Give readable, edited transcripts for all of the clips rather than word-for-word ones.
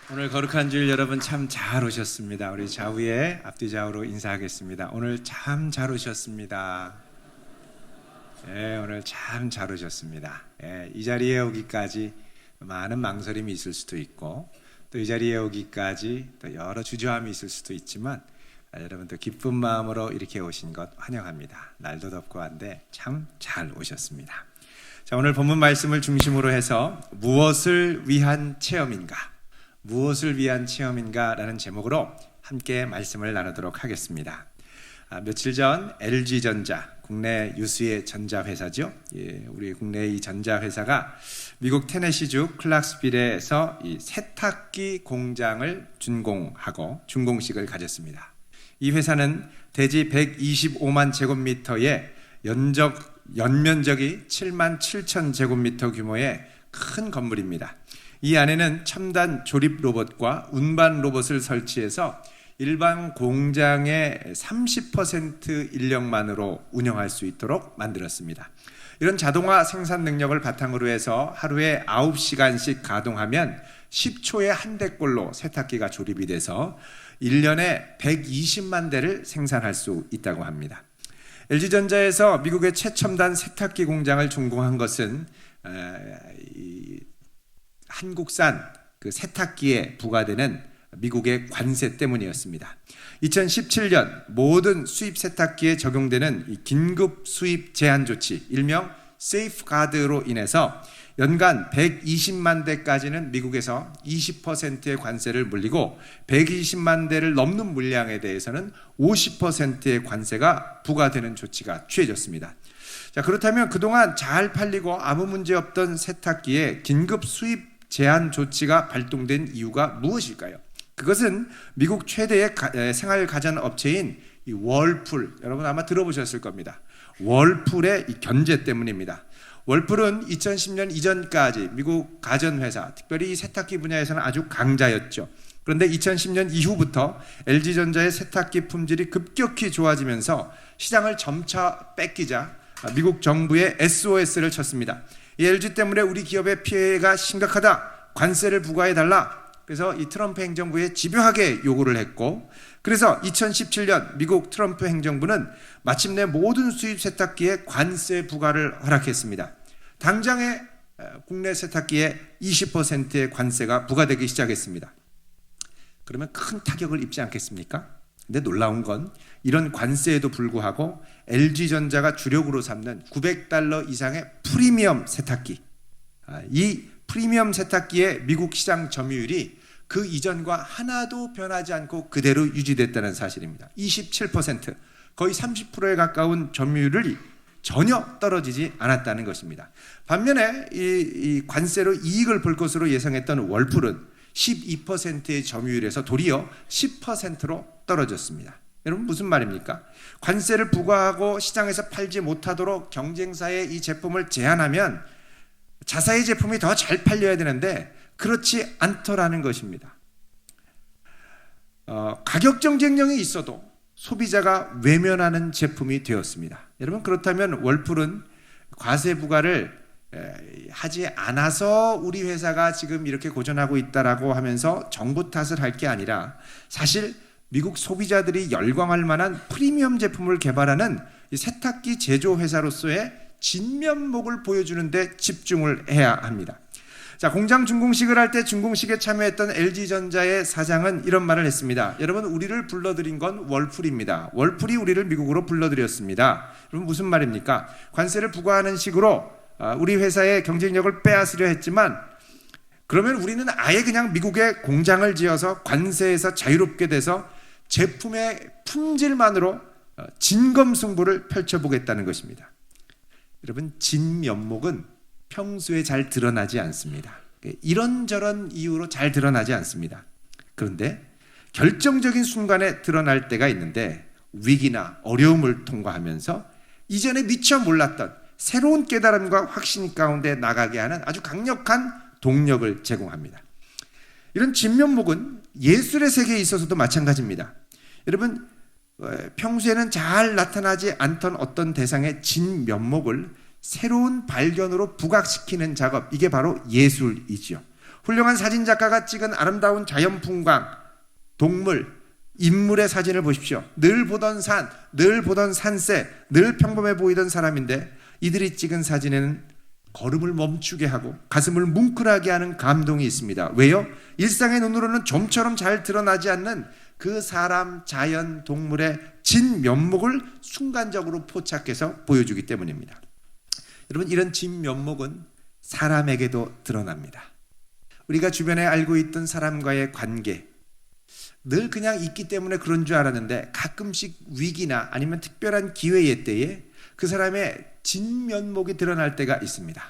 오늘 거룩한 주일 여러분 참 잘 오셨습니다. 우리 좌우에 앞뒤 좌우로 인사하겠습니다. 오늘 참 잘 오셨습니다. 오늘 참 잘 오셨습니다. 이 자리에 오기까지 많은 망설임이 있을 수도 있고 또 이 자리에 오기까지 또 여러 주저함이 있을 수도 있지만 여러분도 기쁜 마음으로 이렇게 오신 것 환영합니다. 날도 덥고 한데 참 잘 오셨습니다. 자, 오늘 본문 말씀을 중심으로 해서 무엇을 위한 체험인가? 무엇을 위한 체험인가? 라는 제목으로 함께 말씀을 나누도록 하겠습니다. 며칠 전 LG전자, 국내 유수의 전자회사죠. 우리 국내 이 전자회사가 미국 테네시주 클락스빌에서 이 세탁기 공장을 준공하고 준공식을 가졌습니다. 이 회사는 대지 125만 제곱미터의 연면적이 7만 7천 제곱미터 규모의 큰 건물입니다. 이 안에는 첨단 조립 로봇과 운반 로봇을 설치해서 일반 공장의 30% 인력만으로 운영할 수 있도록 만들었습니다. 이런 자동화 생산 능력을 바탕으로 해서 하루에 9시간씩 가동하면 10초에 한 대꼴로 세탁기가 조립이 돼서 1년에 120만 대를 생산할 수 있다고 합니다. LG전자에서 미국의 최첨단 세탁기 공장을 준공한 것은 한국산 그 세탁기에 부과되는 미국의 관세 때문이었습니다. 2017년 모든 수입 세탁기에 적용되는 이 긴급 수입 제한 조치, 일명 세이프가드로 인해서 연간 120만 대까지는 미국에서 20%의 관세를 물리고 120만 대를 넘는 물량에 대해서는 50%의 관세가 부과되는 조치가 취해졌습니다. 자, 그렇다면 그동안 잘 팔리고 아무 문제 없던 세탁기에 긴급 수입 제한 조치가 발동된 이유가 무엇일까요? 그것은 미국 최대의 생활 가전 업체인 이 월풀, 여러분 아마 들어보셨을 겁니다. 월풀의 이 견제 때문입니다. 월풀은 2010년 이전까지 미국 가전회사, 특별히 이 세탁기 분야에서는 아주 강자였죠. 그런데 2010년 이후부터 LG전자의 세탁기 품질이 급격히 좋아지면서 시장을 점차 뺏기자 미국 정부에 SOS를 쳤습니다. 이 LG 때문에 우리 기업의 피해가 심각하다. 관세를 부과해달라. 그래서 이 트럼프 행정부에 집요하게 요구를 했고, 그래서 2017년 미국 트럼프 행정부는 마침내 모든 수입 세탁기에 관세 부과를 허락했습니다. 당장에 국내 세탁기에 20%의 관세가 부과되기 시작했습니다. 그러면 큰 타격을 입지 않겠습니까? 근데 놀라운 건 이런 관세에도 불구하고 LG전자가 주력으로 삼는 $900 이상의 프리미엄 세탁기, 이 프리미엄 세탁기의 미국 시장 점유율이 그 이전과 하나도 변하지 않고 그대로 유지됐다는 사실입니다. 27%, 거의 30%에 가까운 점유율이 전혀 떨어지지 않았다는 것입니다. 반면에 이 관세로 이익을 볼 것으로 예상했던 월풀은 12%의 점유율에서 도리어 10%로 떨어졌습니다. 여러분 무슨 말입니까? 관세를 부과하고 시장에서 팔지 못하도록 경쟁사의 이 제품을 제한하면 자사의 제품이 더 잘 팔려야 되는데 그렇지 않더라는 것입니다. 가격 경쟁력이 있어도 소비자가 외면하는 제품이 되었습니다. 여러분 그렇다면 월풀은 과세 부과를 하지 않아서 우리 회사가 지금 이렇게 고전하고 있다라고 하면서 정부 탓을 할 게 아니라 사실 미국 소비자들이 열광할 만한 프리미엄 제품을 개발하는 이 세탁기 제조 회사로서의 진면목을 보여주는 데 집중을 해야 합니다. 자, 공장 준공식을 할 때 준공식에 참여했던 LG전자의 사장은 이런 말을 했습니다. 여러분 우리를 불러들인 건 월풀입니다. 월풀이 우리를 미국으로 불러들였습니다. 여러분 무슨 말입니까? 관세를 부과하는 식으로 우리 회사의 경쟁력을 빼앗으려 했지만 그러면 우리는 아예 그냥 미국에 공장을 지어서 관세에서 자유롭게 돼서 제품의 품질만으로 진검승부를 펼쳐보겠다는 것입니다. 여러분 진면목은 평소에 잘 드러나지 않습니다. 이런저런 이유로 잘 드러나지 않습니다. 그런데 결정적인 순간에 드러날 때가 있는데 위기나 어려움을 통과하면서 이전에 미처 몰랐던 새로운 깨달음과 확신 가운데 나가게 하는 아주 강력한 동력을 제공합니다. 이런 진면목은 예술의 세계에 있어서도 마찬가지입니다. 여러분 평소에는 잘 나타나지 않던 어떤 대상의 진면목을 새로운 발견으로 부각시키는 작업, 이게 바로 예술이지요. 훌륭한 사진작가가 찍은 아름다운 자연풍광, 동물, 인물의 사진을 보십시오. 늘 보던 산, 늘 보던 산세, 늘 평범해 보이던 사람인데 이들이 찍은 사진에는 걸음을 멈추게 하고 가슴을 뭉클하게 하는 감동이 있습니다. 왜요? 일상의 눈으로는 좀처럼 잘 드러나지 않는 그 사람, 자연, 동물의 진면목을 순간적으로 포착해서 보여주기 때문입니다. 여러분, 이런 진면목은 사람에게도 드러납니다. 우리가 주변에 알고 있던 사람과의 관계, 늘 그냥 있기 때문에 그런 줄 알았는데 가끔씩 위기나 아니면 특별한 기회의 때에 그 사람의 진면목이 드러날 때가 있습니다.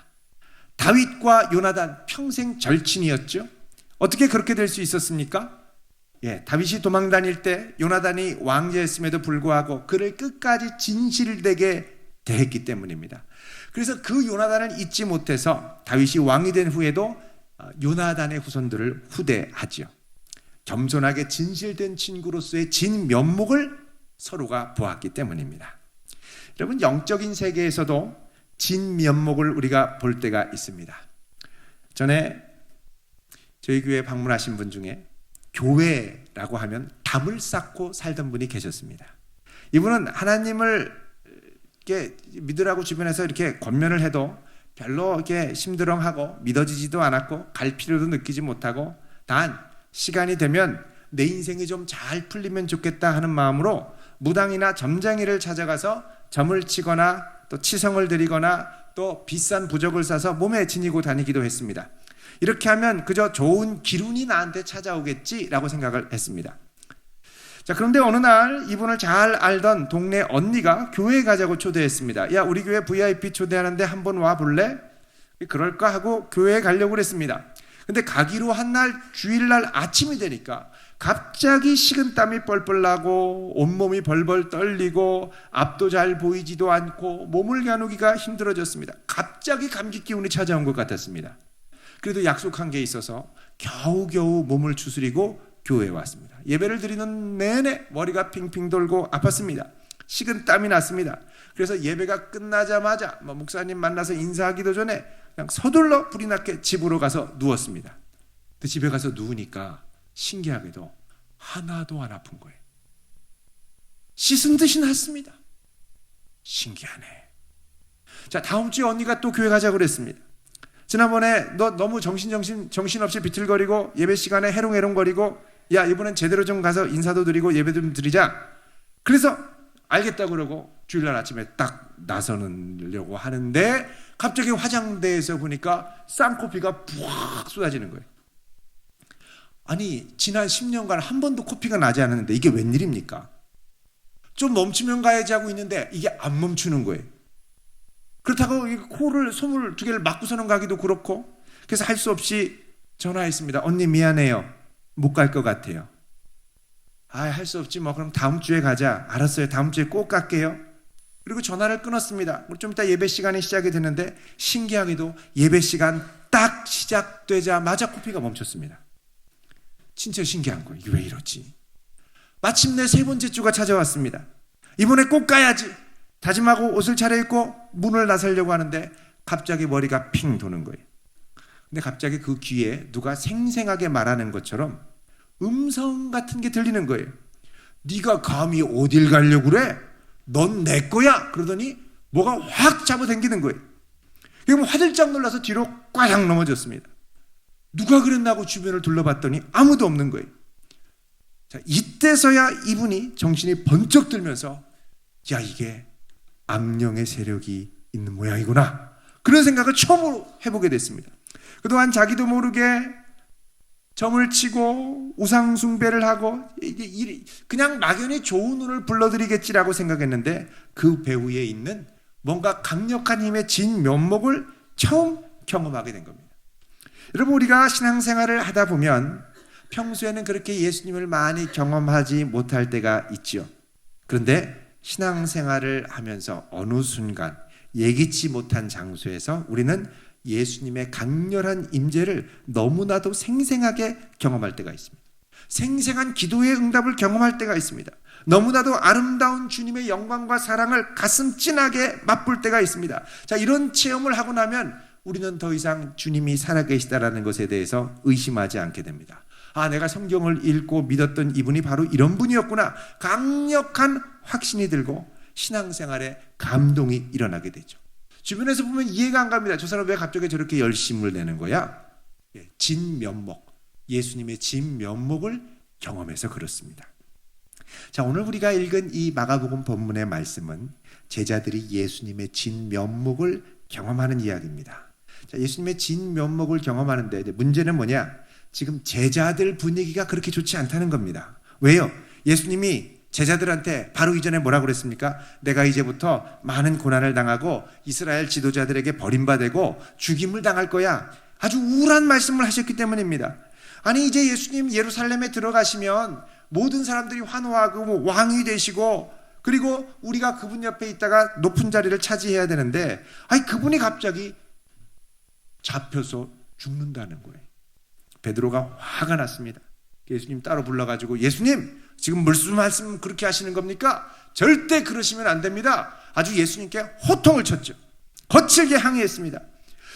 다윗과 요나단 평생 절친이었죠. 어떻게 그렇게 될 수 있었습니까? 다윗이 도망 다닐 때 요나단이 왕제였음에도 불구하고 그를 끝까지 진실되게 대했기 때문입니다. 그래서 그 요나단을 잊지 못해서 다윗이 왕이 된 후에도 요나단의 후손들을 후대하지요. 겸손하게 진실된 친구로서의 진면목을 서로가 보았기 때문입니다. 여러분, 영적인 세계에서도 진면목을 우리가 볼 때가 있습니다. 전에 저희 교회 방문하신 분 중에 교회라고 하면 담을 쌓고 살던 분이 계셨습니다. 이분은 하나님을 이렇게 믿으라고 주변에서 이렇게 권면을 해도 별로 이렇게 심드렁하고 믿어지지도 않았고 갈 필요도 느끼지 못하고 단 시간이 되면 내 인생이 좀 잘 풀리면 좋겠다 하는 마음으로 무당이나 점쟁이를 찾아가서 점을 치거나 또 치성을 드리거나 또 비싼 부적을 사서 몸에 지니고 다니기도 했습니다. 이렇게 하면 그저 좋은 기운이 나한테 찾아오겠지라고 생각을 했습니다. 자, 그런데 어느 날 이분을 잘 알던 동네 언니가 교회에 가자고 초대했습니다. 야, 우리 교회 VIP 초대하는데 한번 와볼래? 그럴까 하고 교회에 가려고 그랬습니다. 근데 가기로 한 날 주일날 아침이 되니까 갑자기 식은땀이 뻘뻘 나고 온몸이 벌벌 떨리고 앞도 잘 보이지도 않고 몸을 겨누기가 힘들어졌습니다. 갑자기 감기 기운이 찾아온 것 같았습니다. 그래도 약속한 게 있어서 겨우겨우 몸을 추스리고 교회에 왔습니다. 예배를 드리는 내내 머리가 핑핑 돌고 아팠습니다. 식은땀이 났습니다. 그래서 예배가 끝나자마자 목사님 만나서 인사하기도 전에 그냥 서둘러 불이 났게 집으로 가서 누웠습니다. 근데 집에 가서 누우니까 신기하게도 하나도 안 아픈 거예요. 씻은 듯이 났습니다. 신기하네. 자, 다음 주에 언니가 또 교회 가자고 그랬습니다. 지난번에 너 너무 정신없이 비틀거리고 예배 시간에 해롱해롱거리고 야, 이번엔 제대로 좀 가서 인사도 드리고 예배 좀 드리자. 그래서 알겠다고 그러고 주일날 아침에 딱 나서려고 하는데 갑자기 화장대에서 보니까 쌍코피가 푹 쏟아지는 거예요. 아니, 지난 10년간 한 번도 코피가 나지 않았는데 이게 웬일입니까? 좀 멈추면 가야지 하고 있는데 이게 안 멈추는 거예요. 그렇다고 코를 솜을 2개를 막고서는 가기도 그렇고, 그래서 할 수 없이 전화했습니다. 언니 미안해요. 못 갈 것 같아요. 할 수 없지 뭐, 그럼 다음 주에 가자. 알았어요. 다음 주에 꼭 갈게요. 그리고 전화를 끊었습니다. 좀 이따 예배 시간이 시작이 됐는데 신기하게도 예배 시간 딱 시작되자마자 코피가 멈췄습니다. 진짜 신기한 거예요. 이게 왜 이러지? 마침내 3번째 주가 찾아왔습니다. 이번에 꼭 가야지 다짐하고 옷을 차려입고 문을 나서려고 하는데 갑자기 머리가 핑 도는 거예요. 근데 갑자기 그 귀에 누가 생생하게 말하는 것처럼 음성 같은 게 들리는 거예요. 네가 감히 어딜 가려고 그래? 넌 내 거야. 그러더니 뭐가 확 잡아당기는 거예요. 그럼 화들짝 놀라서 뒤로 꽈양 넘어졌습니다. 누가 그랬나고 주변을 둘러봤더니 아무도 없는 거예요. 자, 이때서야 이분이 정신이 번쩍 들면서 야, 이게 악령의 세력이 있는 모양이구나, 그런 생각을 처음으로 해보게 됐습니다. 그동안 자기도 모르게 점을 치고 우상 숭배를 하고 그냥 막연히 좋은 운을 불러드리겠지라고 생각했는데 그 배후에 있는 뭔가 강력한 힘의 진면목을 처음 경험하게 된 겁니다. 여러분, 우리가 신앙생활을 하다 보면 평소에는 그렇게 예수님을 많이 경험하지 못할 때가 있죠. 그런데 신앙생활을 하면서 어느 순간 예기치 못한 장소에서 우리는 예수님의 강렬한 임재를 너무나도 생생하게 경험할 때가 있습니다. 생생한 기도의 응답을 경험할 때가 있습니다. 너무나도 아름다운 주님의 영광과 사랑을 가슴 찐하게 맛볼 때가 있습니다. 자, 이런 체험을 하고 나면 우리는 더 이상 주님이 살아계시다라는 것에 대해서 의심하지 않게 됩니다. 아, 내가 성경을 읽고 믿었던 이분이 바로 이런 분이었구나. 강력한 확신이 들고 신앙생활에 감동이 일어나게 되죠. 주변에서 보면 이해가 안 갑니다. 저 사람 왜 갑자기 저렇게 열심을 내는 거야? 진면목, 예수님의 진면목을 경험해서 그렇습니다. 자, 오늘 우리가 읽은 이 마가복음 본문의 말씀은 제자들이 예수님의 진면목을 경험하는 이야기입니다. 자, 예수님의 진면목을 경험하는데 문제는 뭐냐? 지금 제자들 분위기가 그렇게 좋지 않다는 겁니다. 왜요? 예수님이 제자들한테 바로 이전에 뭐라고 그랬습니까? 내가 이제부터 많은 고난을 당하고 이스라엘 지도자들에게 버림받고 죽임을 당할 거야. 아주 우울한 말씀을 하셨기 때문입니다. 아니, 이제 예수님 예루살렘에 들어가시면 모든 사람들이 환호하고 왕이 되시고, 그리고 우리가 그분 옆에 있다가 높은 자리를 차지해야 되는데, 아니, 그분이 갑자기 잡혀서 죽는다는 거예요. 베드로가 화가 났습니다. 예수님 따로 불러가지고, 예수님 지금 무슨 말씀 그렇게 하시는 겁니까? 절대 그러시면 안 됩니다. 아주 예수님께 호통을 쳤죠. 거칠게 항의했습니다.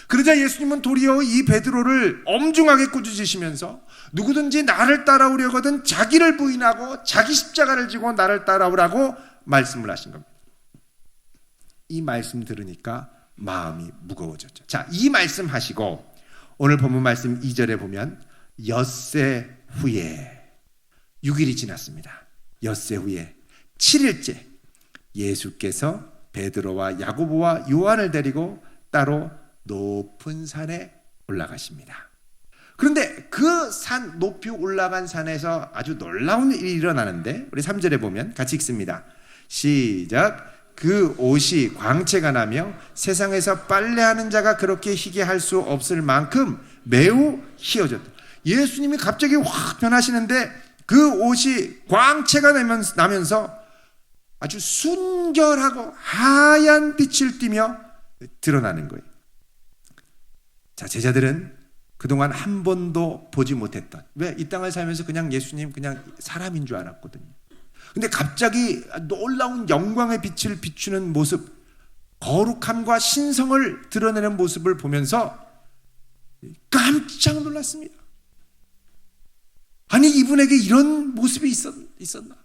그러자 예수님은 도리어 이 베드로를 엄중하게 꾸짖으시면서 누구든지 나를 따라오려거든 자기를 부인하고 자기 십자가를 지고 나를 따라오라고 말씀을 하신 겁니다. 이 말씀 들으니까 마음이 무거워졌죠. 자, 이 말씀 하시고 오늘 본문 말씀 2절에 보면 엿새 후에 6일이 지났습니다. 엿새 후에 7일째 예수께서 베드로와 야고보와 요한을 데리고 따로 높은 산에 올라가십니다. 그런데 그 산, 높이 올라간 산에서 아주 놀라운 일이 일어나는데 우리 3절에 보면 같이 읽습니다. 시작. 그 옷이 광채가 나며 세상에서 빨래하는 자가 그렇게 희게 할 수 없을 만큼 매우 희어졌다. 예수님이 갑자기 확 변하시는데 그 옷이 광채가 나면서 아주 순결하고 하얀 빛을 띠며 드러나는 거예요. 자, 제자들은 그동안 한 번도 보지 못했던, 왜? 이 땅을 살면서 그냥 예수님 그냥 사람인 줄 알았거든요. 근데 갑자기 놀라운 영광의 빛을 비추는 모습, 거룩함과 신성을 드러내는 모습을 보면서 깜짝 놀랐습니다. 아니, 이분에게 이런 모습이 있었나?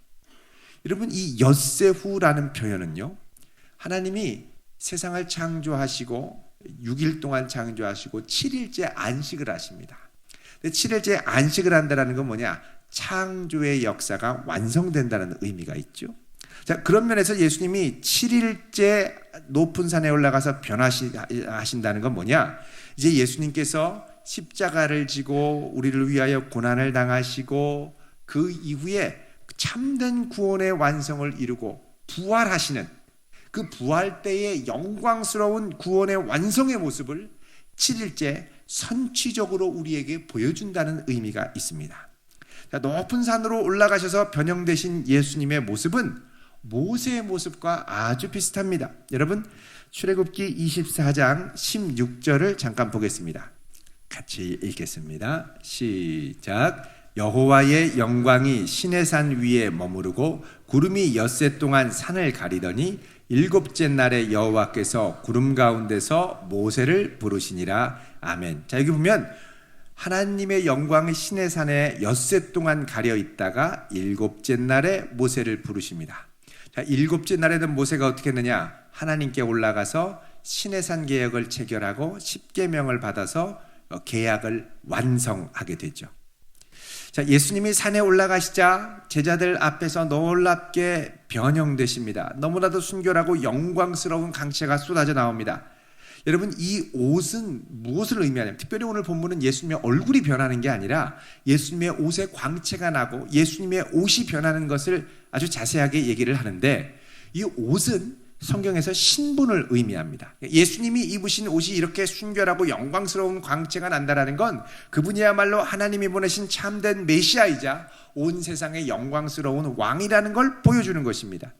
여러분, 이 엿새후라는 표현은요, 하나님이 세상을 창조하시고 6일 동안 창조하시고 7일째 안식을 하십니다. 7일째 안식을 한다는 건 뭐냐? 창조의 역사가 완성된다는 의미가 있죠. 자, 그런 면에서 예수님이 7일째 높은 산에 올라가서 변화하신다는 건 뭐냐? 이제 예수님께서 십자가를 지고 우리를 위하여 고난을 당하시고 그 이후에 참된 구원의 완성을 이루고 부활하시는 그 부활 때의 영광스러운 구원의 완성의 모습을 7일째 선취적으로 우리에게 보여준다는 의미가 있습니다. 자, 높은 산으로 올라가셔서 변형되신 예수님의 모습은 모세의 모습과 아주 비슷합니다. 여러분, 출애굽기 24장 16절을 잠깐 보겠습니다. 같이 읽겠습니다. 시작. 여호와의 영광이 시내산 위에 머무르고 구름이 엿새 동안 산을 가리더니 일곱째 날에 여호와께서 구름 가운데서 모세를 부르시니라. 아멘. 자, 여기 보면 하나님의 영광이 시내산에 엿새 동안 가려 있다가 일곱째 날에 모세를 부르십니다. 자, 일곱째 날에는 모세가 어떻게 했느냐? 하나님께 올라가서 시내산 계약을 체결하고 십계명을 받아서 계약을 완성하게 되죠. 자, 예수님이 산에 올라가시자 제자들 앞에서 놀랍게 변형되십니다. 너무나도 순결하고 영광스러운 광채가 쏟아져 나옵니다. 여러분, 이 옷은 무엇을 의미하냐면, 특별히 오늘 본문은 예수님의 얼굴이 변하는 게 아니라 예수님의 옷에 광채가 나고 예수님의 옷이 변하는 것을 아주 자세하게 얘기를 하는데, 이 옷은 성경에서 신분을 의미합니다. 예수님이 입으신 옷이 이렇게 순결하고 영광스러운 광채가 난다라는 건 그분이야말로 하나님이 보내신 참된 메시아이자 온 세상의 영광스러운 왕이라는 걸 보여주는 것입니다.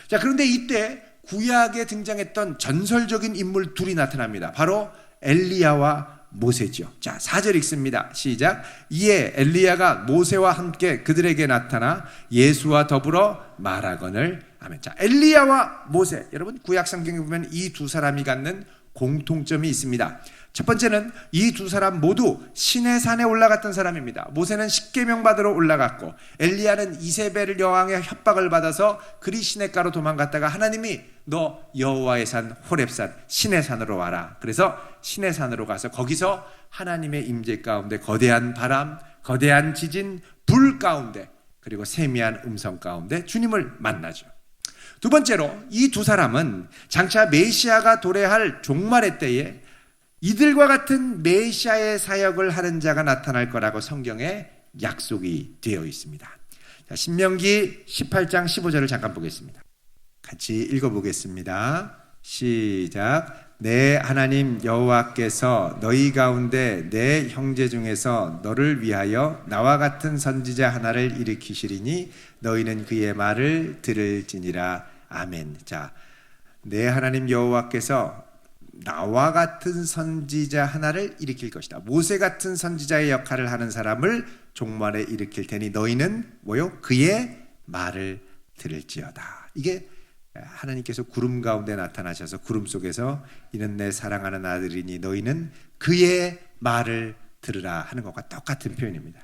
자, 그런데 이때 구약에 등장했던 전설적인 인물 둘이 나타납니다. 바로 엘리야와 모세죠. 자, 4절 읽습니다. 시작. 이에 엘리야가 모세와 함께 그들에게 나타나 예수와 더불어 말하거늘. 아멘. 자, 엘리야와 모세. 여러분, 구약 성경에 보면 이 두 사람이 갖는 공통점이 있습니다. 첫 번째는 이 두 사람 모두 시내 산에 올라갔던 사람입니다. 모세는 십계명 받으러 올라갔고 엘리야는 이세벨 여왕의 협박을 받아서 그리 시내가로 도망갔다가 하나님이 너 여호와의 산 호렙산 시내 산으로 와라. 그래서 시내 산으로 가서 거기서 하나님의 임재 가운데 거대한 바람, 거대한 지진, 불 가운데 그리고 세미한 음성 가운데 주님을 만나죠. 두 번째로 이 두 사람은 장차 메시아가 도래할 종말의 때에 이들과 같은 메시아의 사역을 하는 자가 나타날 거라고 성경에 약속이 되어 있습니다. 자, 신명기 18장 15절을 잠깐 보겠습니다. 같이 읽어보겠습니다. 시작. 내 하나님 여호와께서 너희 가운데 내 형제 중에서 너를 위하여 나와 같은 선지자 하나를 일으키시리니 너희는 그의 말을 들을지니라. 아멘. 자, 내 하나님 여호와께서 나와 같은 선지자 하나를 일으킬 것이다. 모세 같은 선지자의 역할을 하는 사람을 종말에 일으킬 테니 너희는 뭐요? 그의 말을 들을지어다. 이게 하나님께서 구름 가운데 나타나셔서 구름 속에서 이는 내 사랑하는 아들이니 너희는 그의 말을 들으라 하는 것과 똑같은 표현입니다.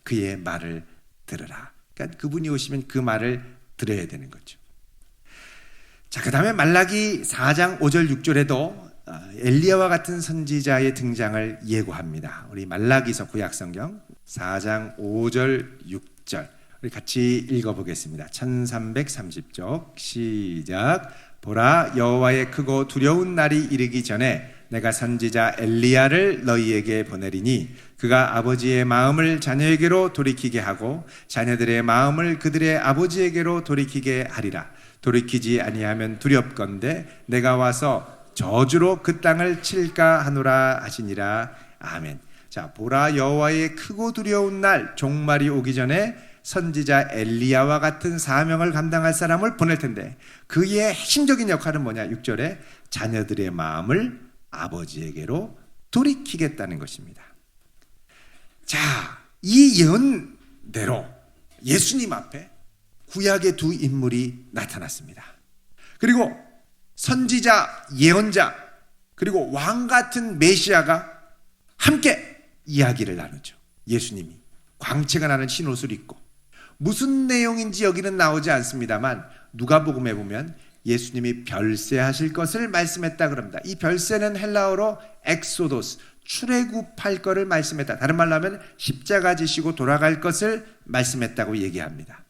그의 말을 들으라. 그러니까 그분이 오시면 그 말을 들어야 되는 거죠. 자, 그 다음에 말라기 4장 5절 6절에도 엘리야와 같은 선지자의 등장을 예고합니다. 우리 말라기서 구약성경 4장 5절 6절 우리 같이 읽어보겠습니다. 1330쪽 시작. 보라, 여호와의 크고 두려운 날이 이르기 전에 내가 선지자 엘리야를 너희에게 보내리니 그가 아버지의 마음을 자녀에게로 돌이키게 하고 자녀들의 마음을 그들의 아버지에게로 돌이키게 하리라. 돌이키지 아니하면 두렵건대 내가 와서 저주로 그 땅을 칠까 하노라 하시니라. 아멘. 자, 보라, 여호와의 크고 두려운 날 종말이 오기 전에 선지자 엘리야와 같은 사명을 감당할 사람을 보낼 텐데 그의 핵심적인 역할은 뭐냐? 6절에 자녀들의 마음을 아버지에게로 돌이키겠다는 것입니다. 자, 이 예언대로 예수님 앞에 구약의 두 인물이 나타났습니다. 그리고 선지자, 예언자, 그리고 왕 같은 메시아가 함께 이야기를 나누죠. 예수님이 광채가 나는 흰옷을 입고 무슨 내용인지 여기는 나오지 않습니다만 누가복음에 보면 예수님이 별세하실 것을 말씀했다 그럽니다. 이 별세는 헬라어로 엑소도스, 출애굽할 것을 말씀했다. 다른 말로 하면 십자가 지시고 돌아갈 것을 말씀했다고 얘기합니다.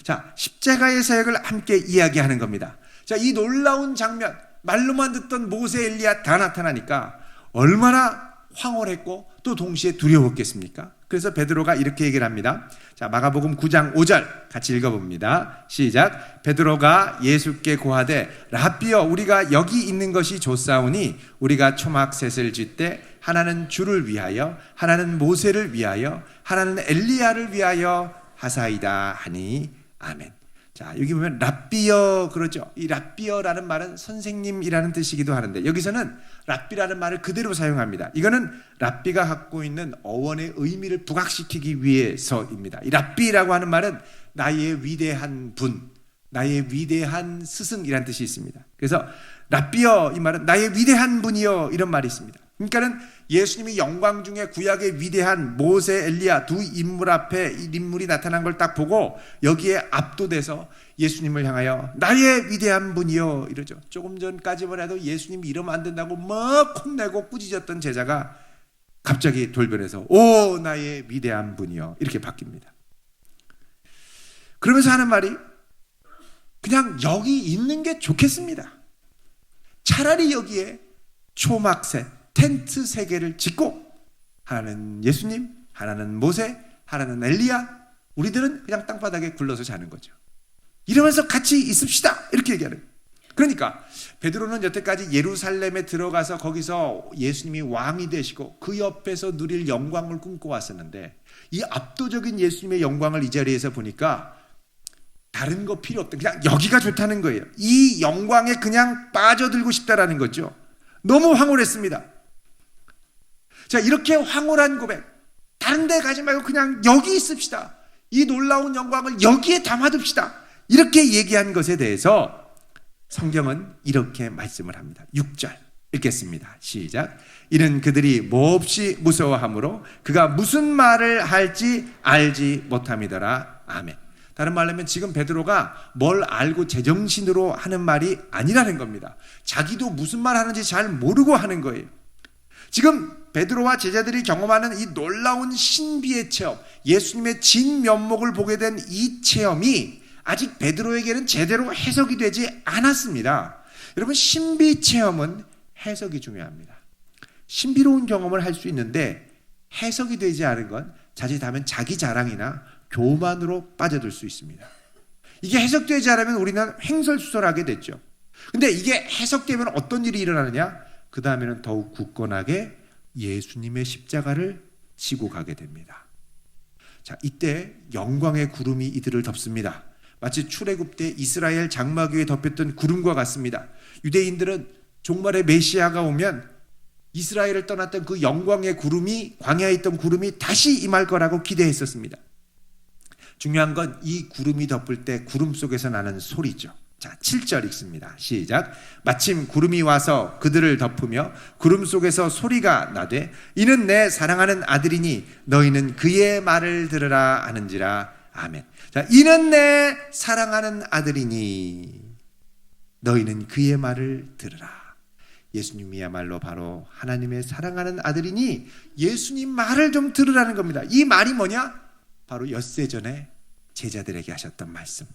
자, 십자가의 사역을 함께 이야기하는 겁니다. 자, 이 놀라운 장면, 말로만 듣던 모세, 엘리야 다 나타나니까 얼마나 황홀했고 또 동시에 두려웠겠습니까? 그래서 베드로가 이렇게 얘기를 합니다. 자, 마가복음 9장 5절 같이 읽어봅니다. 시작. 베드로가 예수께 고하되 랍비여, 우리가 여기 있는 것이 좋사오니 우리가 초막셋을 쥐때 하나는 주를 위하여 하나는 모세를 위하여 하나는 엘리야를 위하여 하사이다 하니. 아멘. 자, 여기 보면 랍비여 그러죠. 이 랍비여라는 말은 선생님이라는 뜻이기도 하는데 여기서는 랍비라는 말을 그대로 사용합니다. 이거는 랍비가 갖고 있는 어원의 의미를 부각시키기 위해서입니다. 이 랍비라고 하는 말은 나의 위대한 분, 나의 위대한 스승이라는 뜻이 있습니다. 그래서 랍비여, 이 말은 나의 위대한 분이여, 이런 말이 있습니다. 그러니까는 예수님이 영광 중에 구약의 위대한 모세, 엘리야 두 인물 앞에 이 인물이 나타난 걸 딱 보고 여기에 압도돼서 예수님을 향하여 나의 위대한 분이여 이러죠. 조금 전까지만 해도 예수님이 이러면 안 된다고 막 혼내고 꾸짖었던 제자가 갑자기 돌변해서 오 나의 위대한 분이여 이렇게 바뀝니다. 그러면서 하는 말이 그냥 여기 있는 게 좋겠습니다. 차라리 여기에 초막셋 텐트 3개를 짓고 하나는 예수님, 하나는 모세, 하나는 엘리야, 우리들은 그냥 땅바닥에 굴러서 자는 거죠. 이러면서 같이 있읍시다 이렇게 얘기하는 거예요. 그러니까 베드로는 여태까지 예루살렘에 들어가서 거기서 예수님이 왕이 되시고 그 옆에서 누릴 영광을 꿈꿔왔었는데 이 압도적인 예수님의 영광을 이 자리에서 보니까 다른 거 필요 없다. 그냥 여기가 좋다는 거예요. 이 영광에 그냥 빠져들고 싶다라는 거죠. 너무 황홀했습니다. 자, 이렇게 황홀한 고백, 다른 데 가지 말고 그냥 여기 있읍시다. 이 놀라운 영광을 여기에 담아둡시다. 이렇게 얘기한 것에 대해서 성경은 이렇게 말씀을 합니다. 6절 읽겠습니다. 시작. 이는 그들이 몹시 무서워하므로 그가 무슨 말을 할지 알지 못함이더라. 아멘. 다른 말로 하면 지금 베드로가 뭘 알고 제정신으로 하는 말이 아니라는 겁니다. 자기도 무슨 말 하는지 잘 모르고 하는 거예요. 지금 베드로와 제자들이 경험하는 이 놀라운 신비의 체험, 예수님의 진면목을 보게 된 이 체험이 아직 베드로에게는 제대로 해석이 되지 않았습니다. 여러분, 신비 체험은 해석이 중요합니다. 신비로운 경험을 할 수 있는데 해석이 되지 않은 건 자칫하면 자기 자랑이나 교만으로 빠져들 수 있습니다. 이게 해석되지 않으면 우리는 횡설수설하게 됐죠. 근데 이게 해석되면 어떤 일이 일어나느냐? 그 다음에는 더욱 굳건하게 예수님의 십자가를 지고 가게 됩니다. 자, 이때 영광의 구름이 이들을 덮습니다. 마치 출애굽 때 이스라엘 장막 위에 덮였던 구름과 같습니다. 유대인들은 종말의 메시아가 오면 이스라엘을 떠났던 그 영광의 구름이, 광야에 있던 구름이 다시 임할 거라고 기대했었습니다. 중요한 건 이 구름이 덮을 때 구름 속에서 나는 소리죠. 자, 7절 읽습니다. 시작. 마침 구름이 와서 그들을 덮으며 구름 속에서 소리가 나되 이는 내 사랑하는 아들이니 너희는 그의 말을 들으라 하는지라. 아멘. 자, 이는 내 사랑하는 아들이니 너희는 그의 말을 들으라. 예수님이야말로 바로 하나님의 사랑하는 아들이니 예수님 말을 좀 들으라는 겁니다. 이 말이 뭐냐? 바로 엿새 전에 제자들에게 하셨던 말씀.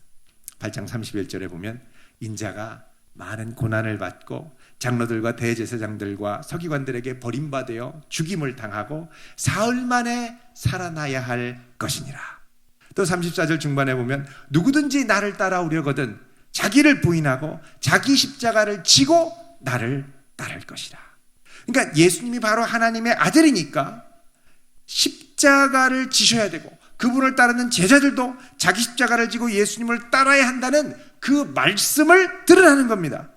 8장 31절에 보면 인자가 많은 고난을 받고 장로들과 대제사장들과 서기관들에게 버림받아 죽임을 당하고 사흘 만에 살아나야 할 것이니라. 또 34절 중반에 보면 누구든지 나를 따라오려거든 자기를 부인하고 자기 십자가를 지고 나를 따를 것이라. 그러니까 예수님이 바로 하나님의 아들이니까 십자가를 지셔야 되고 그분을 따르는 제자들도 자기 십자가를 지고 예수님을 따라야 한다는 그 말씀을 들으라는 겁니다.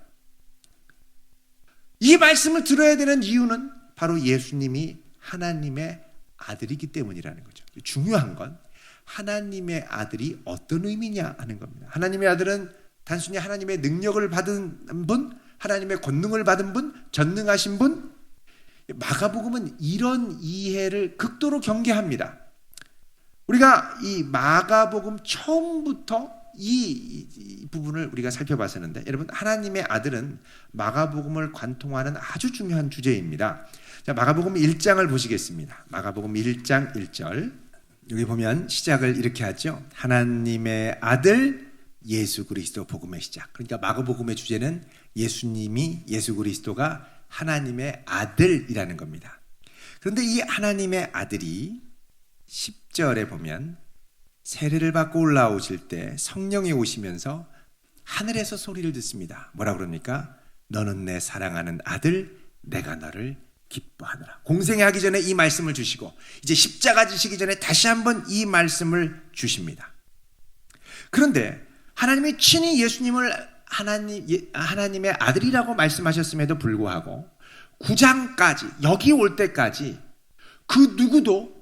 이 말씀을 들어야 되는 이유는 바로 예수님이 하나님의 아들이기 때문이라는 거죠. 중요한 건 하나님의 아들이 어떤 의미냐 하는 겁니다. 하나님의 아들은 단순히 하나님의 능력을 받은 분, 하나님의 권능을 받은 분, 전능하신 분. 마가복음은 이런 이해를 극도로 경계합니다. 우리가 이 마가복음 처음부터 이 부분을 우리가 살펴봤었는데, 여러분, 하나님의 아들은 마가복음을 관통하는 아주 중요한 주제입니다. 자, 마가복음 1장을 보시겠습니다. 마가복음 1장 1절. 여기 보면 시작을 이렇게 하죠. 하나님의 아들 예수 그리스도 복음의 시작. 그러니까 마가복음의 주제는 예수님이, 예수 그리스도가 하나님의 아들이라는 겁니다. 그런데 이 하나님의 아들이 10절에 보면 세례를 받고 올라오실 때 성령이 오시면서 하늘에서 소리를 듣습니다. 뭐라 그럽니까? 너는 내 사랑하는 아들, 내가 너를 기뻐하노라. 공생애 하기 전에 이 말씀을 주시고 이제 십자가 지시기 전에 다시 한번 이 말씀을 주십니다. 그런데 하나님이 친히 예수님을 하나님의 아들이라고 말씀하셨음에도 불구하고 9장까지 여기 올 때까지 그 누구도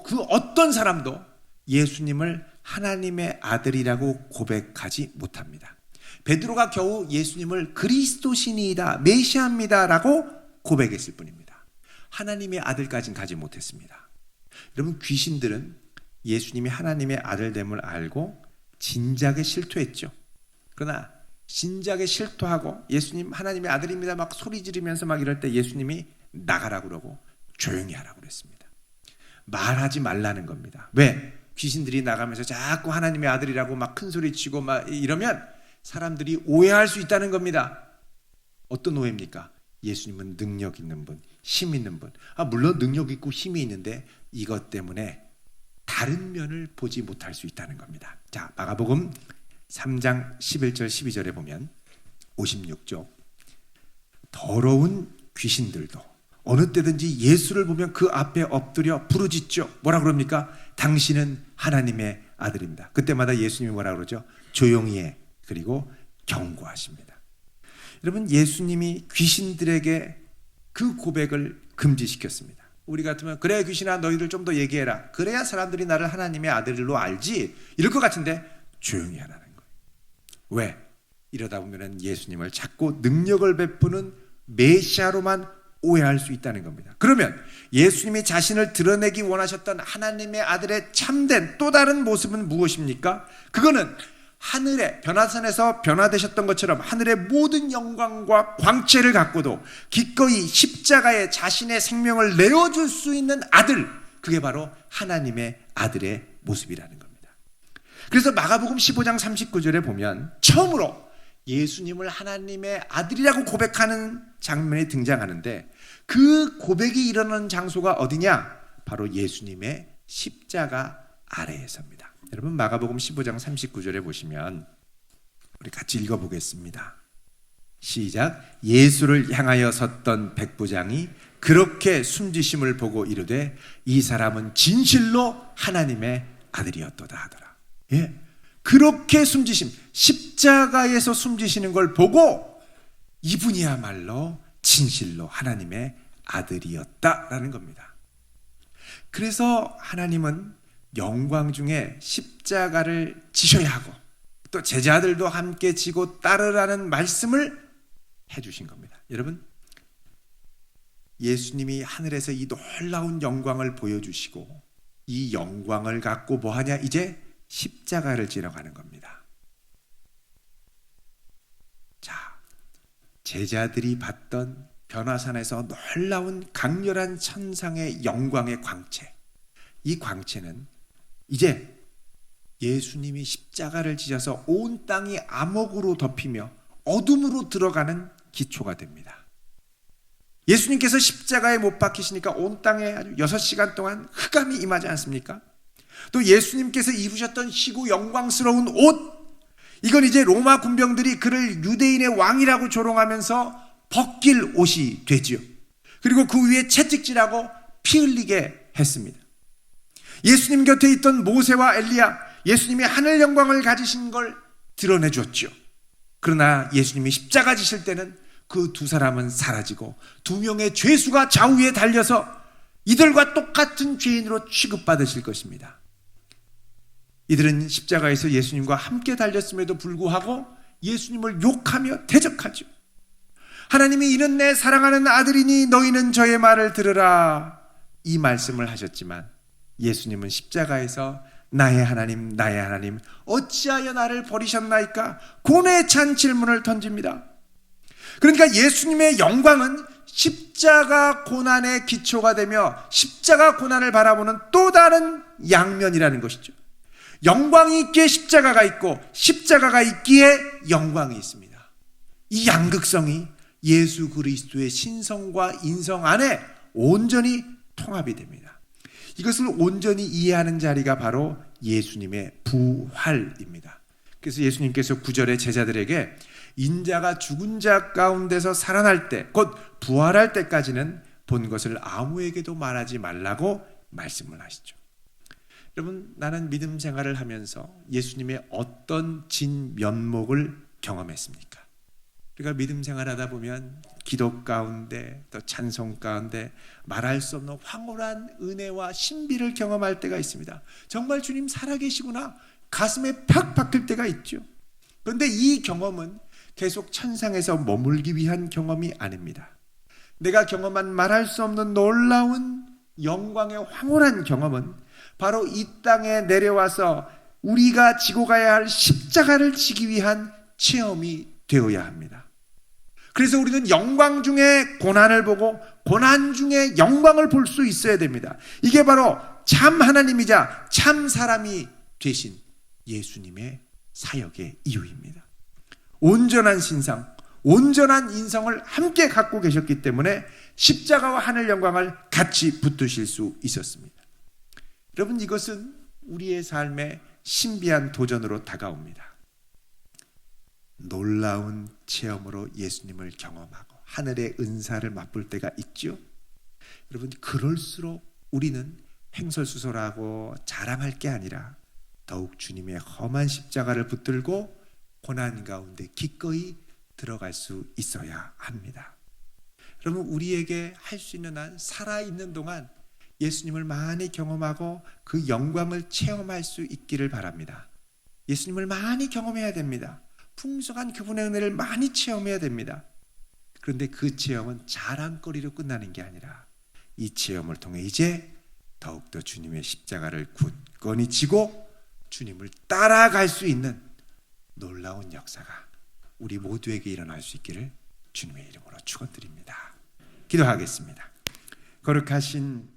그 어떤 사람도 예수님을 하나님의 아들이라고 고백하지 못합니다. 베드로가 겨우 예수님을 그리스도신이다, 메시아입니다라고 고백했을 뿐입니다. 하나님의 아들까지는 가지 못했습니다. 여러분, 귀신들은 예수님이 하나님의 아들됨을 알고 진작에 실토했죠. 그러나 진작에 실토하고 예수님 하나님의 아들입니다 막 소리 지르면서 막 이럴 때 예수님이 나가라고 그러고 조용히 하라고 그랬습니다. 말하지 말라는 겁니다. 왜? 귀신들이 나가면서 자꾸 하나님의 아들이라고 막 큰 소리 치고 막 이러면 사람들이 오해할 수 있다는 겁니다. 어떤 오해입니까? 예수님은 능력 있는 분, 힘 있는 분. 물론 능력 있고 힘이 있는데 이것 때문에 다른 면을 보지 못할 수 있다는 겁니다. 자, 마가복음 3장 11절 12절에 보면 56쪽. 더러운 귀신들도 어느 때든지 예수를 보면 그 앞에 엎드려 부르짖죠. 뭐라 그럽니까? 당신은 하나님의 아들입니다. 그때마다 예수님이 뭐라 그러죠? 조용히 해. 그리고 경고하십니다. 여러분, 예수님이 귀신들에게 그 고백을 금지시켰습니다. 우리 같으면 그래 귀신아 너희들 좀 더 얘기해라. 그래야 사람들이 나를 하나님의 아들로 알지. 이럴 것 같은데 조용히 하라는 거예요. 왜? 이러다 보면 예수님을 자꾸 능력을 베푸는 메시아로만 오해할 수 있다는 겁니다. 그러면 예수님이 자신을 드러내기 원하셨던 하나님의 아들의 참된 또 다른 모습은 무엇입니까? 그거는 하늘의 변화산에서 변화되셨던 것처럼 하늘의 모든 영광과 광채를 갖고도 기꺼이 십자가에 자신의 생명을 내어줄 수 있는 아들, 그게 바로 하나님의 아들의 모습이라는 겁니다. 그래서 마가복음 15장 39절에 보면 처음으로 예수님을 하나님의 아들이라고 고백하는 장면이 등장하는데, 그 고백이 일어나는 장소가 어디냐? 바로 예수님의 십자가 아래에서입니다. 여러분, 마가복음 15장 39절에 보시면 우리 같이 읽어보겠습니다. 시작. 예수를 향하여 섰던 백부장이 그렇게 숨지심을 보고 이르되 이 사람은 진실로 하나님의 아들이었도다 하더라. 예, 그렇게 숨지심, 십자가에서 숨지시는 걸 보고 이분이야말로 진실로 하나님의 아들이었다라는 겁니다. 그래서 하나님은 영광 중에 십자가를 지셔야 하고 또 제자들도 함께 지고 따르라는 말씀을 해주신 겁니다. 여러분, 예수님이 하늘에서 이 놀라운 영광을 보여주시고 이 영광을 갖고 뭐하냐? 이제 십자가를 지러 가는 겁니다. 자, 제자들이 봤던 변화산에서 놀라운 강렬한 천상의 영광의 광채, 이 광채는 이제 예수님이 십자가를 지셔서 온 땅이 암흑으로 덮이며 어둠으로 들어가는 기초가 됩니다. 예수님께서 십자가에 못 박히시니까 온 땅에 아주 6시간 동안 흑암이 임하지 않습니까? 또 예수님께서 입으셨던 희고 영광스러운 옷, 이건 이제 로마 군병들이 그를 유대인의 왕이라고 조롱하면서 벗길 옷이 되지요. 그리고 그 위에 채찍질하고 피 흘리게 했습니다. 예수님 곁에 있던 모세와 엘리야, 예수님이 하늘 영광을 가지신 걸 드러내 줬죠. 그러나 예수님이 십자가 지실 때는 그 두 사람은 사라지고 두 명의 죄수가 좌우에 달려서 이들과 똑같은 죄인으로 취급받으실 것입니다. 이들은 십자가에서 예수님과 함께 달렸음에도 불구하고 예수님을 욕하며 대적하죠. 하나님이 이는 내 사랑하는 아들이니 너희는 저의 말을 들으라, 이 말씀을 하셨지만 예수님은 십자가에서 나의 하나님, 나의 하나님, 어찌하여 나를 버리셨나이까? 고뇌에 찬 질문을 던집니다. 그러니까 예수님의 영광은 십자가 고난의 기초가 되며 십자가 고난을 바라보는 또 다른 양면이라는 것이죠. 영광이 있기에 십자가가 있고 십자가가 있기에 영광이 있습니다. 이 양극성이 예수 그리스도의 신성과 인성 안에 온전히 통합이 됩니다. 이것을 온전히 이해하는 자리가 바로 예수님의 부활입니다. 그래서 예수님께서 9절에 제자들에게 인자가 죽은 자 가운데서 살아날 때, 곧 부활할 때까지는 본 것을 아무에게도 말하지 말라고 말씀을 하시죠. 여러분, 나는 믿음 생활을 하면서 예수님의 어떤 진면목을 경험했습니까? 우리가 믿음 생활하다 보면 기도 가운데 또 찬송 가운데 말할 수 없는 황홀한 은혜와 신비를 경험할 때가 있습니다. 정말 주님 살아계시구나, 가슴에 팍 박힐 때가 있죠. 그런데 이 경험은 계속 천상에서 머물기 위한 경험이 아닙니다. 내가 경험한 말할 수 없는 놀라운 영광의 황홀한 경험은 바로 이 땅에 내려와서 우리가 지고 가야 할 십자가를 지기 위한 체험이 되어야 합니다. 그래서 우리는 영광 중에 고난을 보고 고난 중에 영광을 볼 수 있어야 됩니다. 이게 바로 참 하나님이자 참 사람이 되신 예수님의 사역의 이유입니다. 온전한 신상, 온전한 인성을 함께 갖고 계셨기 때문에 십자가와 하늘 영광을 같이 붙드실 수 있었습니다. 여러분, 이것은 우리의 삶에 신비한 도전으로 다가옵니다. 놀라운 체험으로 예수님을 경험하고 하늘의 은사를 맛볼 때가 있죠. 여러분, 그럴수록 우리는 횡설수설하고 자랑할 게 아니라 더욱 주님의 험한 십자가를 붙들고 고난 가운데 기꺼이 들어갈 수 있어야 합니다. 여러분, 우리에게 할 수 있는 한 살아있는 동안 예수님을 많이 경험하고 그 영광을 체험할 수 있기를 바랍니다. 예수님을 많이 경험해야 됩니다. 풍성한 그분의 은혜를 많이 체험해야 됩니다. 그런데 그 체험은 자랑거리로 끝나는 게 아니라 이 체험을 통해 이제 더욱더 주님의 십자가를 굳건히 지고 주님을 따라갈 수 있는 놀라운 역사가 우리 모두에게 일어날 수 있기를 주님의 이름으로 축원드립니다. 기도하겠습니다. 거룩하신